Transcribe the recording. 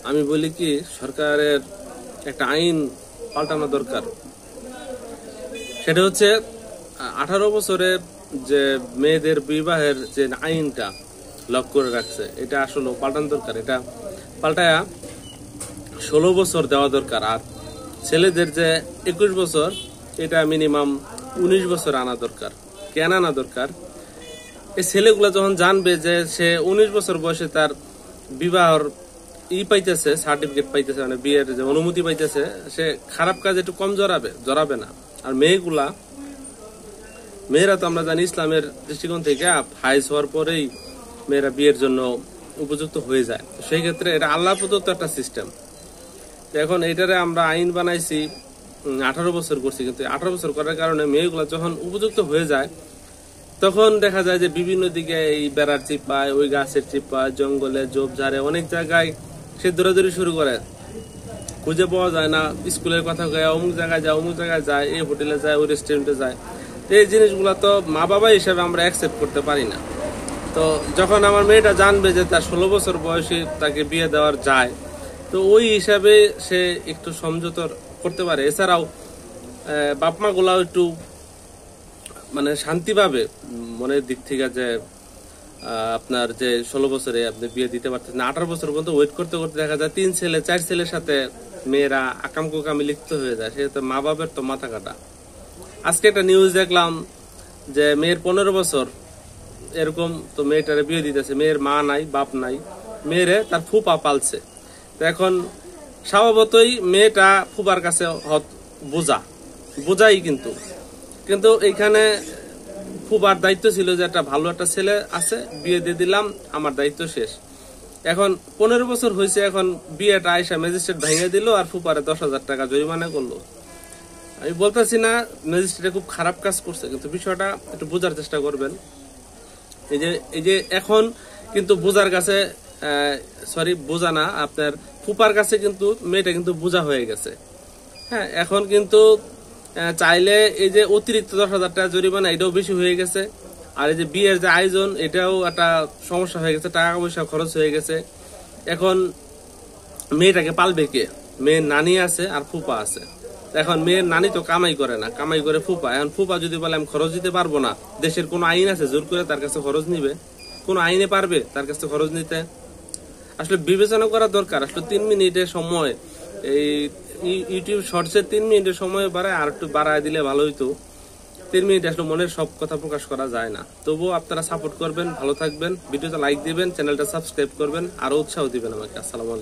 আমি বলি কি সরকারের একটা আইন পাল্টানো দরকার। সেটা হচ্ছে 18 বছরের যে মেয়েদের বিবাহের যে আইনটা লক করে রাখছে, এটা আসলে পাল্টানো দরকার। এটা পাল্টায়া 16 বছর দেওয়া দরকার। আর ছেলেদের যে 21 বছর, এটা মিনিমাম 19 বছর আনা দরকার। কেন আনা দরকার? এই ছেলেগুলা যখন জানবে যে সে 19 বছর বয়সে তার বিবাহর পাইতেছে, সার্টিফিকেট পাইতেছে, মানে বিয়ের যে অনুমতি পাইতেছে, সে খারাপ কাজে একটু কম জড়াবে না। আর মেয়েরা তো আমরা জানি ইসলামের দৃষ্টিকোণ থেকে হাইজ হওয়ার পরেই মেয়েরা বিয়ের জন্য উপযুক্ত হয়ে যায়। সেই ক্ষেত্রে এটা আল্লাহ প্রদত্ত একটা সিস্টেম। এখন এটারে আমরা আইন বানাইছি, 18 বছর করছি, কিন্তু 18 বছর করার কারণে মেয়েগুলা যখন উপযুক্ত হয়ে যায় তখন দেখা যায় যে বিভিন্ন দিকে এই বেড়ার চিপায়, ওই গাছের চিপায়, জঙ্গলে, ঝোপঝাড়ে অনেক জায়গায় সে দৌড়াদৌড়ি শুরু করে। খুঁজে পাওয়া যায় না। স্কুলের কথা কয়ে অমুক জায়গায় যায়, এই হোটেলে যায়, ওই রেস্টুরেন্টে যায়। এই জিনিসগুলা তো মা বাবা হিসেবে আমরা অ্যাকসেপ্ট করতে পারি না। তো যখন আমার মেয়েটা জানবে যে তার 16 বছর বয়সে তাকে বিয়ে দেওয়ার যায়, তো ওই হিসাবে সে একটু সমঝোতা করতে পারে। এছাড়াও বাপ মা গুলাও একটু মানে শান্তি পাবে মনের দিক থেকে, যে আপনার যে 16 বছরে আপনি বিয়ে দিতে পারতেন না, 18 বছর পর্যন্ত ওয়েট করতে করতে দেখা যায় 3 ছেলে 4 ছেলের সাথে মেয়েরা আকাম কুকামে লিপ্ত হয়ে যায়। সেটা মা বাবার তো মাথা কাটা। আজকে একটা নিউজ দেখলাম যে মেয়ের 15 বছর এরকম, তো মেয়েটারে বিয়ে দিতেছে। মেয়ের মা নাই, বাপ নাই, মেয়েরে তার ফুপা পালছে। তো এখন স্বভাবতই মেয়েটা ফুপার কাছে বোঝাই, কিন্তু এইখানে ফুপার দায়িত্ব ছিল যে একটা ভালো একটা ছেলে আছে, বিয়ে দিয়ে দিলাম, আমার দায়িত্ব শেষ। এখন 15 বছর হয়েছে, এখন বিয়েটা আইসা ম্যাজিস্ট্রেট ভেঙে দিল আর ফুপারে 10,000 টাকা জরিমানা করলো। আমি বলতেছি না ম্যাজিস্ট্রেট খুব খারাপ কাজ করছে, কিন্তু বিষয়টা একটু বোঝার চেষ্টা করবেন। এই যে এখন কিন্তু বোঝার কাছে বোঝা না, আপনার ফুপার কাছে কিন্তু মেয়েটা কিন্তু বোঝা হয়ে গেছে। হ্যাঁ, এখন কিন্তু চাইলে এই যে অতিরিক্ত 10,000 টাকা জরিমানা, এটাও বেশি হয়ে গেছে। আর এই যে বিয়ের যে আয়োজন, এটাও একটা সমস্যা হয়ে গেছে, টাকা পয়সা খরচ হয়ে গেছে। এখন মেয়েটাকে পালবে কে? মেয়ের নানি আছে আর ফুপা আছে। এখন মেয়ের নানি তো কামাই করে না, কামাই করে ফুপা। এখন ফুপা যদি বলে আমি খরচ দিতে পারবো না, দেশের কোন আইন আছে জোর করে তার কাছে খরচ নিবে? কোন আইনে পারবে তার কাছে খরচ নিতে? আসলে বিবেচনা করা দরকার। আসলে 3 মিনিটের সময়, এই ইউটিউব শর্টসের 3 মিনিটের সময় বাড়ায় আর একটু বাড়ায় দিলে ভালো হইতো। 3 মিনিট আসলে মনের সব কথা প্রকাশ করা যায় না। তবুও আপনারা সাপোর্ট করবেন, ভালো থাকবেন, ভিডিওতে লাইক দিবেন, চ্যানেলটা সাবস্ক্রাইব করবেন, আরো উৎসাহ দিবেন আমাকে। আসসালামু আলাইকুম।